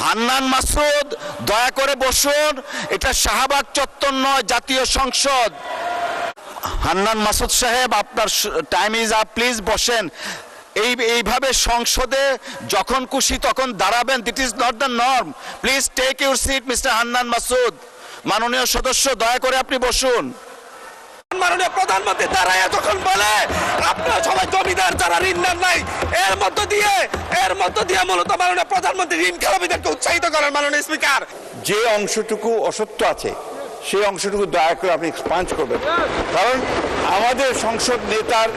হান্নান মাসুদ, দয়া করে বসুন। এটা শাহবাগ চত্বর নয়, জাতীয় সংসদ। হান্নান মাসুদ সাহেব, আপনার টাইম ইজ আপ, প্লিজ বসেন। এইভাবে সংসদে যখন খুশি তখন দাঁড়াবেন, that is not the norm. Please take your seat mister Hannan Masud. মাননীয় সদস্য, দয়া করে আপনি বসুন। মাননীয় প্রধানমন্ত্রী দাঁড়ায় যখন বলে আপনারা সবাই জমিদার, যারা ঋণ নেন নাই, এর মধ্য দিয়ে মূলত মাননীয় প্রধানমন্ত্রী ঋণ খেলাপিদেরকে উৎসাহিত করেন। মাননীয় স্পিকার, যে অংশটুকু অসত্য আছে সেই অংশটুকু দয়া করে আপনি এক্সপাঞ্জ করবেন, কারণ আমাদের সংসদ নেতার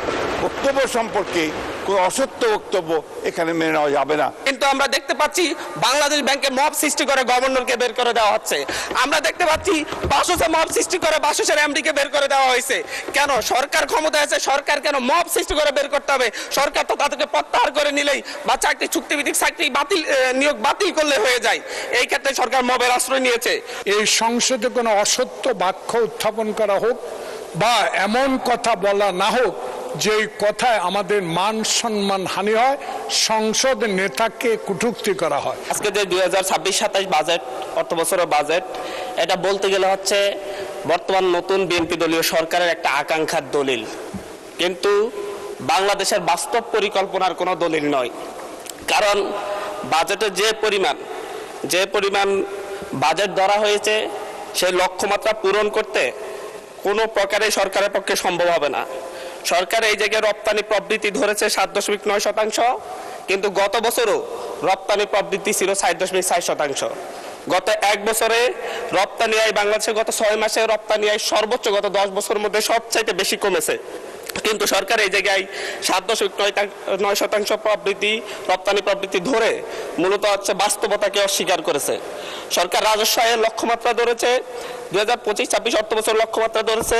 বক্তব্য সম্পর্কে কোনো অসত্য বক্তব্য এখানে মেনে নেওয়া যাবে না। কিন্তু আমরা দেখতে পাচ্ছি বাংলাদেশ ব্যাংকে মব সৃষ্টি করে গভর্নরকে বের করে দেওয়া হচ্ছে। আমরা দেখতে পাচ্ছি বাসসে মব সৃষ্টি করে বাসসের এমডিকে বের করে দেওয়া হয়েছে। কেন? সরকার ক্ষমতায় আছে, সরকার কেন মব সৃষ্টি করে বের করতে হবে? সরকার তো তাদেরকে প্রত্যাহার করে নিলেই বা চাকরি চুক্তিভিত্তিক চাকরি নিয়োগ বাতিল করলে হয়ে যায়। এই ক্ষেত্রে সরকার মবের আশ্রয় নিয়েছে। এই সংসদে কোনো অসত্য বাক্য উত্থাপন করা হোক বা এমন কথা বলা না হোক যে কথায় আমাদের মান সম্মান হানি হয়, সংসদ নেতাকে কটূক্তি করা হয়। আজকে যে 2026-27 বাজেট, অর্থ বছরের বাজেট, এটা বলতে গেলে হচ্ছে বর্তমান নতুন বিএনপি দলীয় সরকারের একটা আকাঙ্ক্ষার দলিল, কিন্তু বাংলাদেশের বাস্তব পরিকল্পনার কোনো দলিল নয়। কারণ বাজেটের যে পরিমাণ বাজেট ধরা হয়েছে, সেই লক্ষ্যমাত্রা পূরণ করতে কোনো প্রকারে সরকারের পক্ষে সম্ভব হবে না। সরকার এই জায়গায় রপ্তানি প্রবৃদ্ধি ধরেছে 7.9%, কিন্তু গত বছরও রপ্তানি প্রবৃদ্ধি ছিল 7.4%। গত এক বছরে রপ্তানি আয় বাংলাদেশে গত 6 মাসে রপ্তানি আয় সর্বোচ্চ গত 10 বছরের মধ্যে সবচাইতে বেশি কমেছে। কিন্তু সরকার এই জায়গায় 7.9% প্রবৃদ্ধি, রপ্তানি প্রবৃদ্ধি ধরে মূলত হচ্ছে বাস্তবতাকে অস্বীকার করেছে। সরকার রাজস্ব আয়ের লক্ষ্যমাত্রা ধরেছে 2025-26 অর্থ বছর লক্ষ্যমাত্রা ধরেছে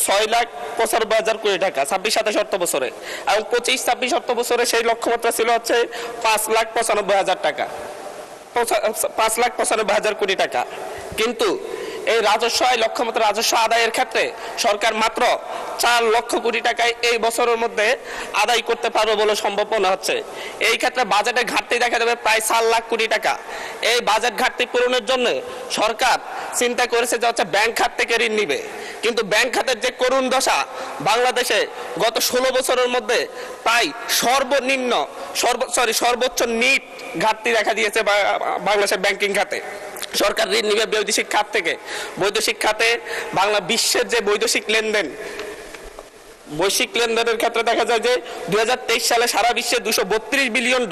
6,95,000 কোটি টাকা 26-27 অর্থ বছরে, এবং 25-26 অর্থ বছরে সেই লক্ষ্যমাত্রা ছিল হচ্ছে 5,95,000 টাকা, 5,95,000 কোটি টাকা। কিন্তু এই রাজস্ব আয় লক্ষ্যমাত্রা রাজস্ব আদায়ের ক্ষেত্রে সরকার মাত্র 4 লক্ষ কোটি টাকায় এই বছরের মধ্যে আদায় করতে পারবে বলে সম্ভব মনে হচ্ছে। এই ক্ষেত্রে বাজেটের ঘাটতি দেখা যাবে প্রায় 4 লাখ কোটি টাকা। এই বাজেট ঘাটতি পূরণের জন্য সরকার চিন্তা করেছে যে হচ্ছে ব্যাংক খাত থেকে ঋণ নিবে, কিন্তু ব্যাংক খাতের যে করুণ দশা, বাংলাদেশে গত 16 বছরের মধ্যে প্রায় সর্বোচ্চ নিট ঘাটতি দেখা দিয়েছে বাংলাদেশের ব্যাংকিং খাতে। সরকার ঋণ নিবে বৈদেশিক খাত থেকে। বৈদেশিক খাতে বাংলা বিশ্বের যে বৈদেশিক লেনদেনের ক্ষেত্রে দেখা যায় যে 2023 সালে সারা বিশ্বে $232 বিলিয়ন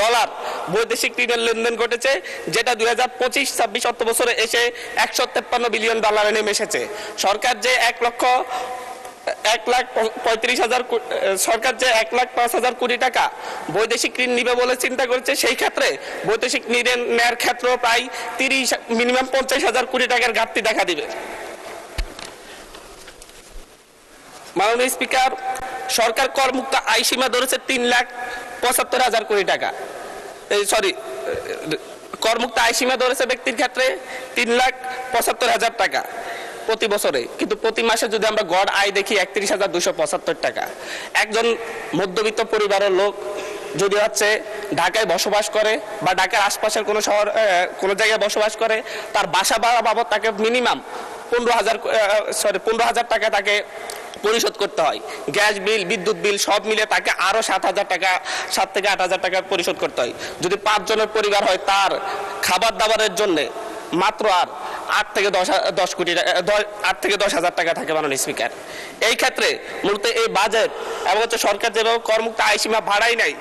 বৈদেশিক ঋণের লেনদেন ঘটেছে, যেটা 2025-26 অর্থ বছরে এসে $153 বিলিয়ন নেমে এসেছে। সরকার যে 1,35,000 কোটি টাকা বৈদেশিক ঋণ নিবে বলে চিন্তা করেছে, সেই ক্ষেত্রে বৈদেশিক ঋণ নেওয়ার ক্ষেত্রেও প্রায় মিনিমাম 50,000 কোটি টাকার ঘাটতি দেখা দিবে। মাননীয় স্পিকার, সরকার করমুক্ত আয় সীমা ধরেছে 3,75,000 কোটি টাকা। করমুক্ত আয় সীমা ধরেছে ব্যক্তির ক্ষেত্রে 3,75,000 টাকা প্রতি বছরে, কিন্তু প্রতি মাসে যদি আমরা গড় আয় দেখি 31,275 টাকা। একজন মধ্যবিত্ত পরিবারের লোক যদি হচ্ছে ঢাকায় বসবাস করে বা ঢাকার আশপাশের কোনো জায়গায় বসবাস করে, তার বাসা ভাড়া বাবদ তাকে মিনিমাম 15,000 টাকা তাকে পরিশোধ করতে হয়। গ্যাস বিল, বিদ্যুৎ বিল সব মিলে তাকে আরো 7,000 টাকা, 7 থেকে 8,000 টাকা পরিশোধ করতে হয়। যদি 5 জনের পরিবার হয়, তার খাবার দাবারের জন্য মাত্র আর 8 থেকে 10,000 টাকা থাকে। মাননীয় স্পিকার, এই ক্ষেত্রে মূলত এই বাজেট এবং হচ্ছে সরকার যেভাবে করমুক্ত আয় সীমা বাড়াই নাই,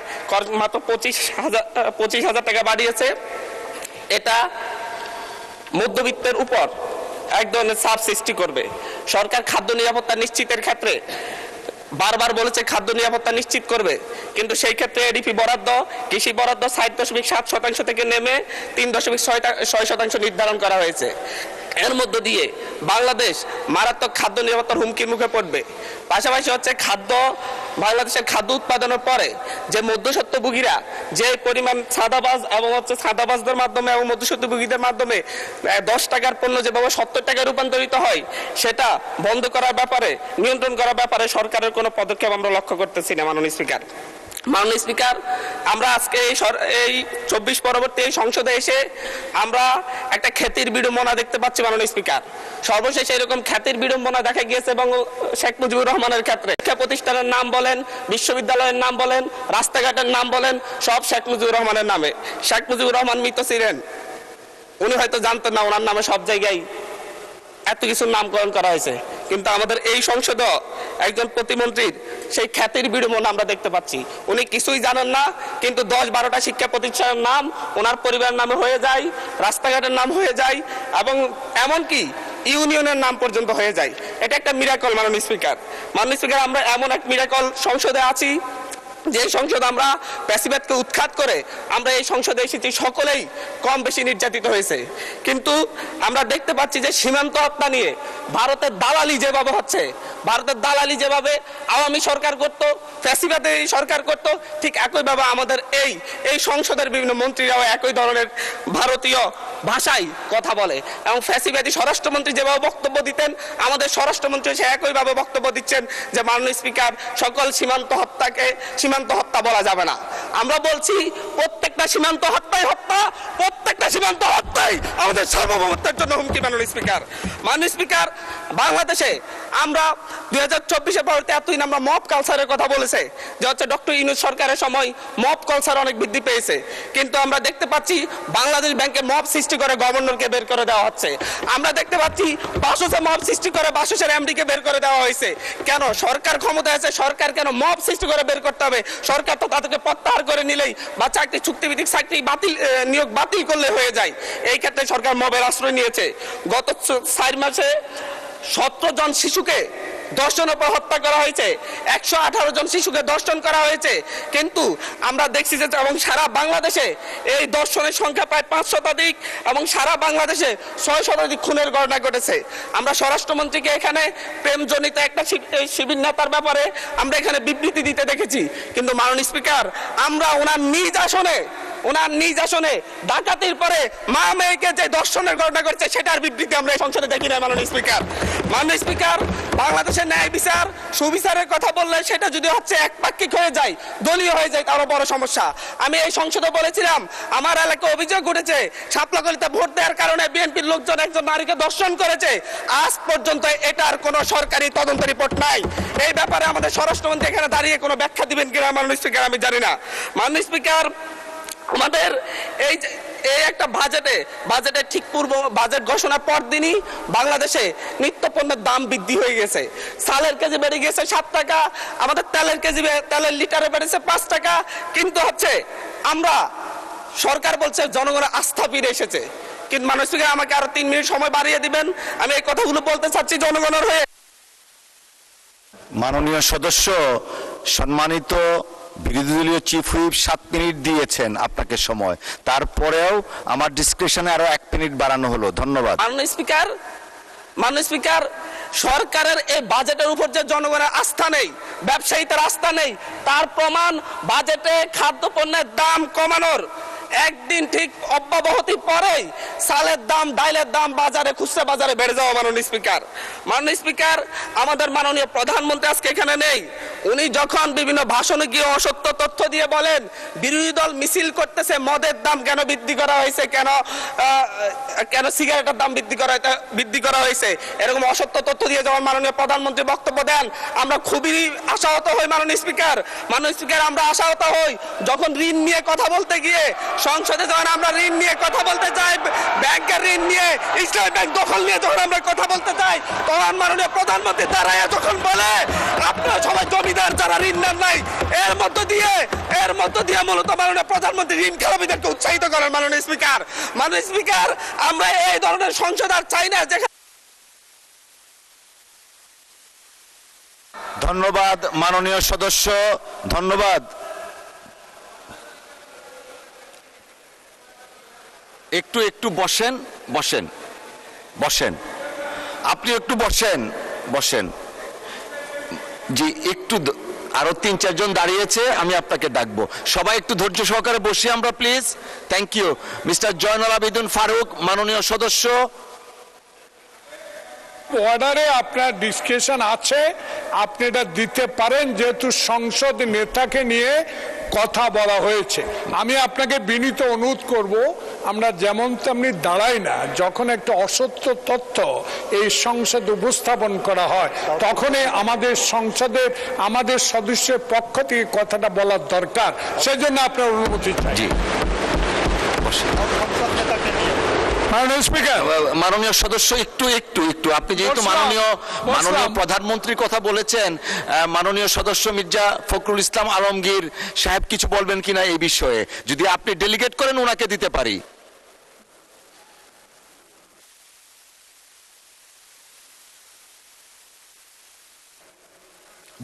মাত্র 25,000 টাকা বাড়িয়েছে, এটা মধ্যবিত্তের উপর এক ধরনের চাপ সৃষ্টি করবে। সরকার খাদ্য নিরাপত্তা নিশ্চিতের ক্ষেত্রে বারবার বলেছে খাদ্য নিরাপত্তা নিশ্চিত করবে, কিন্তু সেই ক্ষেত্রে এডিপি বরাদ্দ, কৃষি বরাদ্দ 7.7% থেকে নেমে 3.6% নির্ধারণ করা হয়েছে। এর মধ্য দিয়ে বাংলাদেশ মারাত্মক খাদ্য নিরাপত্তার হুমকির মুখে পড়বে। পাশাপাশি হচ্ছে বাংলাদেশের খাদ্য উৎপাদনের পরে যে মধ্যস্বত্বভোগীরা যে পরিমাণ ছাদাবাজদের মাধ্যমে এবং মধ্যস্বত্বভোগীদের মাধ্যমে 10 টাকার পণ্য যেভাবে 70 টাকায় রূপান্তরিত হয়, সেটা বন্ধ করার ব্যাপারে, নিয়ন্ত্রণ করার ব্যাপারে সরকারের কোনো পদক্ষেপ আমরা লক্ষ্য করতেছি না। মাননীয় স্পিকার, মাননীয় স্পিকার, আমরা আজকে এই 24 পরবর্তী এই সংসদে এসে আমরা একটা খ্যাতির বিড়ম্বনা দেখতে পাচ্ছি মাননীয় স্পিকার। সর্বশেষ এরকম খ্যাতির বিড়ম্বনা দেখা গিয়েছে এবং শেখ মুজিবুর রহমানের ক্ষেত্রে শিক্ষা প্রতিষ্ঠানের নাম বলেন, বিশ্ববিদ্যালয়ের নাম বলেন, রাস্তাঘাটের নাম বলেন, সব শেখ মুজিবুর রহমানের নামে। শেখ মুজিবুর রহমান মৃত ছিলেন, উনি হয়তো জানতেন না ওনার নামে সব জায়গায় এত কিছুর নামকরণ করা হয়েছে, কিন্তু আমাদের এই সংসদ একজন প্রতিমন্ত্রীর সেই খ্যাতির বিড়ম্বনা আমরা দেখতে পাচ্ছি। উনি কিছুই জানেন না, কিন্তু 10-12টা শিক্ষা প্রতিষ্ঠানের নাম ওনার পরিবারের নামে হয়ে যায়, রাস্তাঘাটের নাম হয়ে যায় এবং এমনকি ইউনিয়নের নাম পর্যন্ত হয়ে যায়। এটা একটা মিরাকল মাননীয় স্পিকার। মাননীয় স্পিকার, আমরা এমন এক মিরাকল সংসদে আছি যে সংসদ আমরা প্যাসিবাদকে উৎখাত করে আমরা এই সংসদে এসেছি, সকলেই কম বেশি নির্যাতিত হয়েছে, কিন্তু আমরা দেখতে পাচ্ছি যে সীমান্ত হত্যা নিয়ে ভারতের দালালি যেভাবে হচ্ছে, ভারতের দালালি যেভাবে আওয়ামী সরকার করত, প্যাসিবাদের সরকার করত, ঠিক একইভাবে আমাদের এই সংসদের বিভিন্ন মন্ত্রীরাও একই ধরনের ভারতীয় ভাষায় কথা বলে এবং ফ্যাসিবাদী স্বরাষ্ট্রমন্ত্রী যেভাবে বক্তব্য দিতেন, আমাদের স্বরাষ্ট্রমন্ত্রী সে একইভাবে বক্তব্য দিচ্ছেন যে মাননীয় স্পিকার, সকল সীমান্ত হত্যাকে সীমান্ত হত্যা বলা যাবে না। আমরা বলছি প্রত্যেকটা সীমান্ত হত্যাই হত্যা, প্রত্যেকটা সীমান্ত হত্যাই আমাদের সার্বভৌমত্বের জন্য হুমকি। মাননীয় স্পিকার, মাননীয় স্পিকার, বাংলাদেশে আমরা 2024-এর পরবর্তী এতদিন আমরা মব কালচারের কথা বলেছে যে হচ্ছে ডক্টর ইউনূস সরকারের সময় মব কালচার অনেক বৃদ্ধি পেয়েছে, কিন্তু আমরা দেখতে পাচ্ছি বাংলাদেশ ব্যাংকে মব সৃষ্টি করে গভর্নরকে বের করে দেওয়া হচ্ছে। আমরা দেখতে পাচ্ছি বাসসে মব সৃষ্টি করে বাসসের এমডিকে বের করে দেওয়া হয়েছে। কেন? সরকার ক্ষমতায় আছে, সরকার কেন মব সৃষ্টি করে বের করতে হবে? সরকার তো তাদেরকে প্রত্যাহার করে নিলেই বা চাকরি চুক্তিভিত্তিক চাকরি নিয়োগ বাতিল করলে হয়ে যায়। এই ক্ষেত্রে সরকার মবের আশ্রয় নিয়েছে। গত 4 মাসে 17 জন শিশুকে দর্শনের পর হত্যা করা হয়েছে, 118 জন শিশুকে দর্শন করা হয়েছে, কিন্তু আমরা দেখছি যে এবং সারা বাংলাদেশে এই দর্শনের সংখ্যা প্রায় 5 শতাধিক এবং সারা বাংলাদেশে 6 শতাধিক খুনের ঘটনা ঘটেছে। আমরা স্বরাষ্ট্রমন্ত্রীকে এখানে প্রেমজনিত একটা শিবির নেতার ব্যাপারে আমরা এখানে বিবৃতি দিতে দেখেছি, কিন্তু মাননীয় স্পিকার, আমরা ওনার নিজ আসনে ডাকাতির পরে মা মেয়েকে যে দর্শনের ঘটনা ঘটছে সেটার বিবৃতি আমরা এই সংসদে দেখি না। মাননীয় স্পিকার, বাংলাদেশের ন্যায় বিচার সুবিচারের কথা বললে সেটা যদি হচ্ছে একপাক্ষিক হয়ে যায়, দলীয় হয়ে যায়, তারও বড় সমস্যা। আমি এই সংসদে বলেছিলাম আমার এলাকায় অভিযোগ উঠেছে শাপলাকলিতে ভোট দেওয়ার কারণে বিএনপির লোকজন একজন নারীকে দর্শন করেছে, আজ পর্যন্ত এটার কোনো সরকারি তদন্ত রিপোর্ট নাই। এই ব্যাপারে আমাদের স্বরাষ্ট্রমন্ত্রী এখানে দাঁড়িয়ে কোনো ব্যাখ্যা দিবেন কিনা মাননীয় স্পিকার আমি জানি না। মাননীয় স্পিকার, আমাদের এই একটা বাজেটের ঠিক পূর্ব বাজেট ঘোষণার পর দিনই বাংলাদেশে নিত্য পণ্যের দাম বৃদ্ধি হয়ে গেছে। চালের কেজি বেড়ে গেছে 7 টাকা, আমাদের তেলের লিটারে বেড়েছে 5 টাকা, কিন্তু হচ্ছে আমরা সরকার বলছে জনগণের আস্থা ফিরে এসেছে। কিন্তু মাননীয় স্পিকার, আমাকে আরো 3 মিনিট সময় বাড়িয়ে দিবেন, আমি এই কথাগুলো বলতে চাচ্ছি জনগণের হয়ে। মাননীয় সদস্য, সম্মানিত বিরোধী দলীয় চিফ হুইপ 7 মিনিট দিয়েছেন আপনাকে সময়, তারপরেও আমার ডিসক্রিপশনে আরো 1 মিনিট বাড়ানো হলো। ধন্যবাদ। মাননীয় স্পিকার, সরকারের এই বাজেটের উপর যে জনগণের আস্থা নেই, ব্যবসায়ীদের আস্থা নেই, তার প্রমাণ বাজেটে খাদ্যপণ্যের দাম কমানোর একদিন ঠিক অব্যাহতি পরেই চালের দাম, ডাইলের দাম বাজারে, খুচরা বাজারে বেড়ে যাওয়া। মাননীয় স্পিকার, আমাদের মাননীয় প্রধানমন্ত্রী আজকে এখানে নেই। উনি যখন বিভিন্ন ভাষণে গিয়ে অসত্য তথ্য দিয়ে বলেন বিরোধী দল মিছিল করতেছে মদের দাম কেন বৃদ্ধি করা হয়েছে, কেন সিগারেটের দাম বৃদ্ধি করা হয়েছে, এরকম অসত্য তথ্য দিয়ে যখন মাননীয় প্রধানমন্ত্রী বক্তব্য দেন, আমরা খুবই আশাহত হই। মাননীয় স্পিকার, আমরা আশাহত হই যখন ঋণ নিয়ে কথা বলতে গিয়ে সংসদে যখন আমরা ঋণ নিয়ে কথা বলতে চাই, ব্যাংকের ঋণ নিয়ে, ইসলামী ব্যাংক দখল নিয়ে যখন আমরা কথা বলতে চাই, তখন মাননীয় প্রধানমন্ত্রী দাঁড়ায় যখন বলে আপনারা সবাই জমিদার যারা ঋণ নেন নাই, এর মধ্য দিয়ে মূলত মাননীয় প্রধানমন্ত্রী ঋণ খেলাপিদেরকে উৎসাহিত করেন। মাননীয় স্পিকার, আমরা এই ধরনের সংসদ আর চাই না। ধন্যবাদ মাননীয় সদস্য, ধন্যবাদ। একটু বসেন আপনি একটু বসেন জি, একটু আরো 3-4 জন দাঁড়িয়েছে, আমি আপনাকে ডাকবো। সবাই একটু ধৈর্য সহকারে বসি আমরা, please. Thank you. Mister Zainul Abedin Faruk, মাননীয় সদস্য। অর্ডারে আপনার ডিসকাশন আছে, আপনি এটা দিতে পারেন, যেহেতু সংসদ নেতাকে নিয়ে কথা বলা হয়েছে। আমি আপনাকে বিনীত অনুরোধ করব, আমরা যেমন তেমনি দাঁড়াই না, যখন একটা অসত্য তথ্য এই সংসদে উপস্থাপন করা হয় তখনই আমাদের সংসদের আমাদের সদস্যের পক্ষ থেকে কথাটা বলার দরকার। সেজন্য আপনার অনুমতি চাই। মাননীয় স্পিকার, মাননীয় সদস্য একটু একটু একটু আপনি যেহেতু মাননীয় প্রধানমন্ত্রীর কথা বলেছেন, মাননীয় সদস্য মির্জা ফখরুল ইসলাম আলমগীর সাহেব কিছু বলবেন কিনা এই বিষয়ে, যদি আপনি ডেলিগেট করেন ওনাকে দিতে পারি।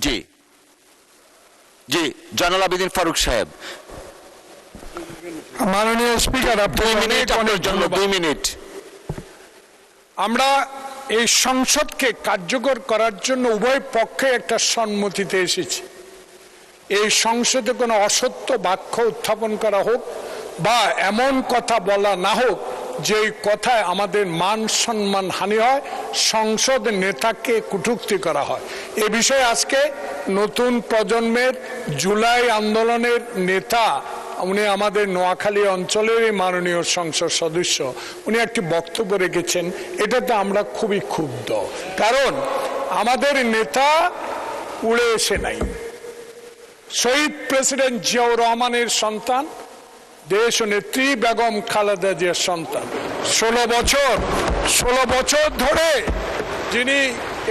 জি জি, জয়নুল আবেদিন ফারুক সাহেব। মাননীয় স্পিকার, 2 মিনিট আপনার জন্য, 2 মিনিট। আমরা এই সংসদকে কার্যকর করার জন্য উভয় পক্ষে একটা সম্মতিতে এসেছি। এই সংসদে কোনো অসত্য বাক্য উত্থাপন করা হোক বা এমন কথা বলা না হোক যে কথায় আমাদের মান সম্মান হানি হয়, সংসদ নেতাকে কটূক্তি করা হয়। এ বিষয়ে আজকে নতুন প্রজন্মের জুলাই আন্দোলনের নেতা, উনি আমাদের নোয়াখালী অঞ্চলের মাননীয় সংসদ সদস্য, উনি একটি বক্তব্য রেখেছেন। এটাতে আমরা খুবই ক্ষুব্ধ, কারণ আমাদের নেতা উড়ে এসে নাই। শহীদ প্রেসিডেন্ট জিয়াউর রহমানের সন্তান, দেশ নেত্রী বেগম খালেদা জিয়ার সন্তান। 16 বছর ধরে যিনি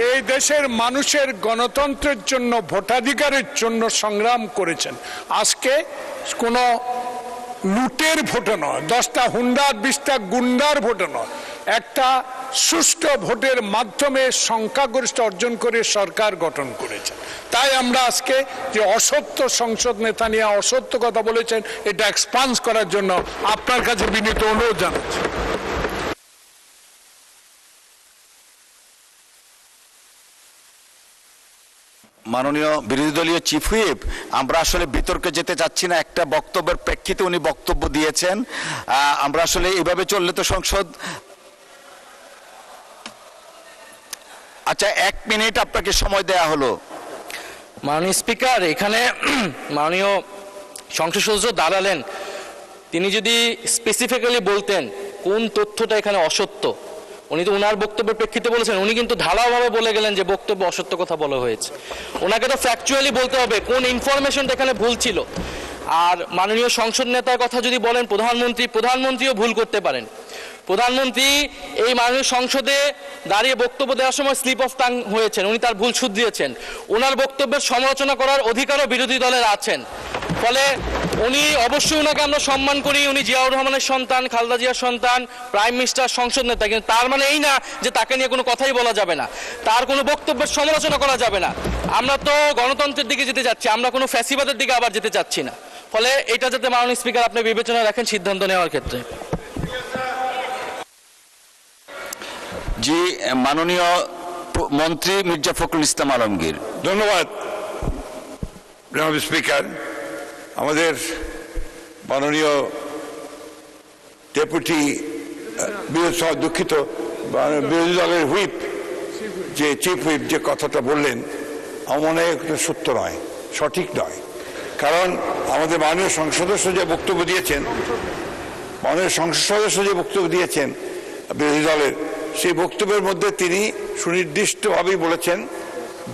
এই দেশের মানুষের গণতন্ত্রের জন্য, ভোটাধিকারের জন্য সংগ্রাম করেছেন। আজকে কোনো লুটের ভোটে নয়, 10টা হুন্ডার 20টা গুন্ডার ভোটে নয়, একটা সুষ্ঠু ভোটের মাধ্যমে সংখ্যাগরিষ্ঠ অর্জন করে সরকার গঠন করেছেন। তাই আমরা আজকে যে অসত্য সংসদ নেতা নিয়ে অসত্য কথা বলেছেন, এটা এক্সপান্স করার জন্য আপনার কাছে বিনীত অনুরোধ জানাচ্ছি। মাননীয় বিরোধী দলীয় চিফ হুইপ, আমরা আসলে বিতর্কে যেতে চাচ্ছি না, একটা বক্তব্যের প্রেক্ষিতে উনি বক্তব্য দিয়েছেন। আমরা আসলে এভাবে চললে তো সংসদ, আচ্ছা 1 মিনিট আপনাকে সময় দেয়া হলো। মাননীয় স্পিকার, এখানে মাননীয় সংসদ সদস্য দাঁড়ালেন, তিনি যদি স্পেসিফিক্যালি বলতেন কোন তথ্যটা এখানে অসত্য, উনি তো ওনার বক্তব্যের প্রেক্ষিতে বলেছেন, উনি কিন্তু ঢালাওভাবে বলে গেলেন যে বক্তব্য অসত্য কথা বলা হয়েছে। ওনাকে তো ফ্যাকচুয়ালি বলতে হবে কোন ইনফরমেশনটা এখানে ভুল ছিল। আর মাননীয় সংসদ নেতার কথা যদি বলেন, প্রধানমন্ত্রীও ভুল করতে পারেন। প্রধানমন্ত্রী এই মাননীয় সংসদে দাঁড়িয়ে বক্তব্য দেওয়ার সময় স্লিপ অফ টাং হয়েছেন, উনি তার ভুল শুধরিয়েছেন। ওনার বক্তব্যের সমালোচনা করার অধিকারও বিরোধী দলের আছেন। ফলে উনি অবশ্যই, ওনাকে আমরা সম্মান করি, উনি জিয়াউর রহমানের সন্তান, খালেদা জিয়ার সন্তান, প্রাইম মিনিস্টার, সংসদ নেতা, কিন্তু তার মানে এই না যে তাকে নিয়ে কোনো কথাই বলা যাবে না, তার কোনো বক্তব্যের সমালোচনা করা যাবে না। আমরা তো গণতন্ত্রের দিকে যেতে যাচ্ছি, আমরা কোনো ফ্যাসিবাদের দিকে আবার যেতে চাচ্ছি না। ফলে এটা যাতে মাননীয় স্পিকার আপনি বিবেচনা রাখেন সিদ্ধান্ত নেওয়ার ক্ষেত্রে। জি, মাননীয় মন্ত্রী মির্জা ফখরুল ইসলাম আলমগীর। ধন্যবাদ জনাব স্পিকার। আমাদের মাননীয় ডেপুটি দুঃখিত বিরোধী দলের হুইপ, যে চিফ হুইপ যে কথাটা বললেন, আমার মনে হয় সত্য নয়, সঠিক নয়। কারণ আমাদের মাননীয় সংসদ সদস্য যে বক্তব্য দিয়েছেন, বিরোধী দলের, সেই বক্তব্যের মধ্যে তিনি সুনির্দিষ্টভাবেই বলেছেন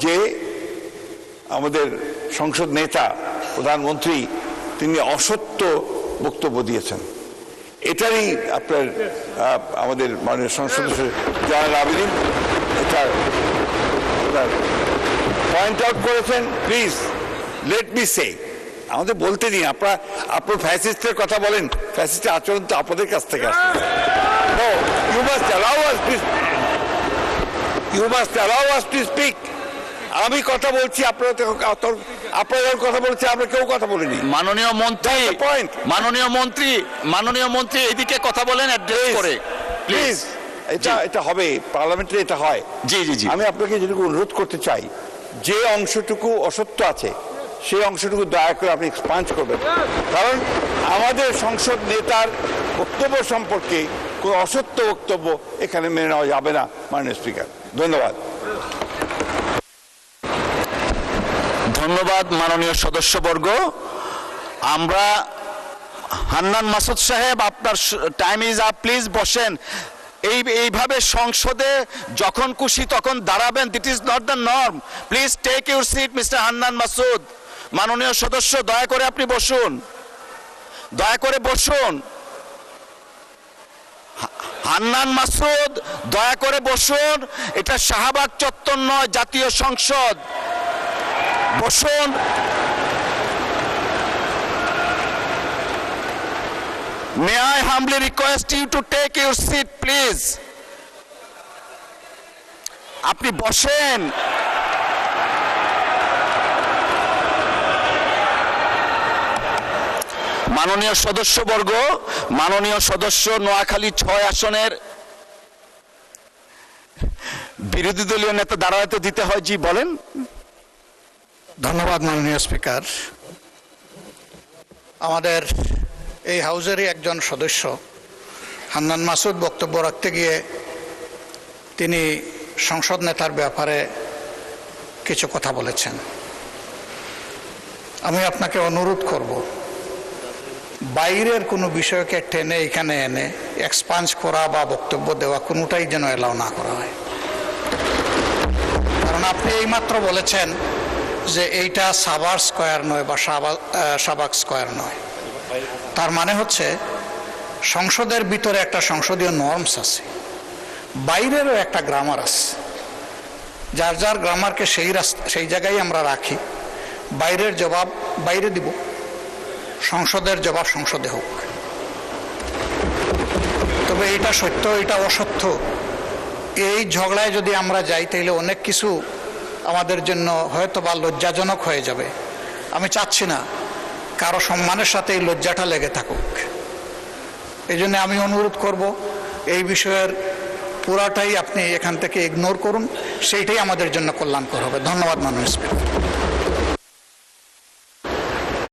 যে আমাদের সংসদ নেতা, প্রধানমন্ত্রী, তিনি অসত্য বক্তব্য দিয়েছেন। এটারই আপনার আমাদের মাননীয় সংসদ সদস্য জয়নুল আবেদিন এটা পয়েন্ট আউট করেছেন। প্লিজ লেট মি সে, আমাদের বলতে দিন। আপনার ফ্যাসিস্টের কথা বলেন, ফ্যাসিস্টের আচরণ তো আপনাদের কাছ থেকে আসে। No, you must allow us to speak. আমি কথা বলছি, আপনারা কথা বলছে, আমরা কেউ কথা বলিনি। মাননীয় মন্ত্রী এদিকে কথা বলেন, অ্যাড্রেস করে প্লিজ। এটা হবে পার্লামেন্টে, এটা হয়। জি জি জি, আমি আপনাকে যেটুকু অনুরোধ করতে চাই, যে অংশটুকু অসত্য আছে সেই অংশটুকু দয়া করে আপনি এক্সপাঞ্জ করবেন। কারণ আমাদের সংসদ নেতার বক্তব্য সম্পর্কে কোনো অসত্য বক্তব্য এখানে মেনে নেওয়া যাবে না মাননীয় স্পিকার। ধন্যবাদ। ধন্যবাদ মাননীয় সদস্যবর্গ। আমরা হান্নান মাসুদ সাহেব, আপনার টাইম ইজ আপ, প্লিজ বসেন। এইভাবে সংসদে যখন খুশি তখন দাঁড়াবেন, that is not the norm. Please take your seat mister Hannan Masud. মাননীয় সদস্য, দয়া করে আপনি বসুন, দয়া করে বসুন। হান্নান মাসুদ, দয়া করে বসুন। এটা শাহবাগ চত্বর নয়, জাতীয় সংসদ। বসুন। May I humbly request you to take your seat, please? আপনি বসেন। মাননীয় সদস্যবর্গ, মাননীয় সদস্য নোয়াখালী 6 আসনের বিরোধী দলীয় নেতা দাঁড়াতে দিতে হয়। জি বলেন। ধন্যবাদ মাননীয় স্পিকার। আমাদের এই হাউজেরই একজন সদস্য হান্নান মাসুদ বক্তব্য রাখতে গিয়ে তিনি সংসদ নেতার ব্যাপারে কিছু কথা বলেছেন। আমি আপনাকে অনুরোধ করব, বাইরের কোনো বিষয়কে টেনে এখানে এনে এক্সপাঞ্জ করা বা বক্তব্য দেওয়া কোনোটাই যেন এলাও না করা হয়। কারণ আপনি এইমাত্র বলেছেন যে এইটা সাভার স্কয়ার নয় বা শাহবাগ স্কয়ার নয়। তার মানে হচ্ছে সংসদের ভিতরে একটা সংসদীয় নর্মস আছে, বাইরেরও একটা গ্রামার আছে। যার যার গ্রামারকে সেই জায়গায় আমরা রাখি। বাইরের জবাব বাইরে দিব, সংসদের জবাব সংসদে হোক। তবে এটা সত্য, এটা অসত্য, এই ঝগড়ায় যদি আমরা যাই তাহলে অনেক কিছু আমাদের জন্য হয়তো বা লজ্জাজনক হয়ে যাবে। আমি চাচ্ছি না কারো সম্মানের সাথে এই লজ্জাটা লেগে থাকুক। এই জন্য আমি অনুরোধ করব, এই বিষয়ের পুরাটাই আপনি এখান থেকে ইগনোর করুন, সেইটাই আমাদের জন্য কল্যাণকর হবে। ধন্যবাদ মাননীয় স্পিকার।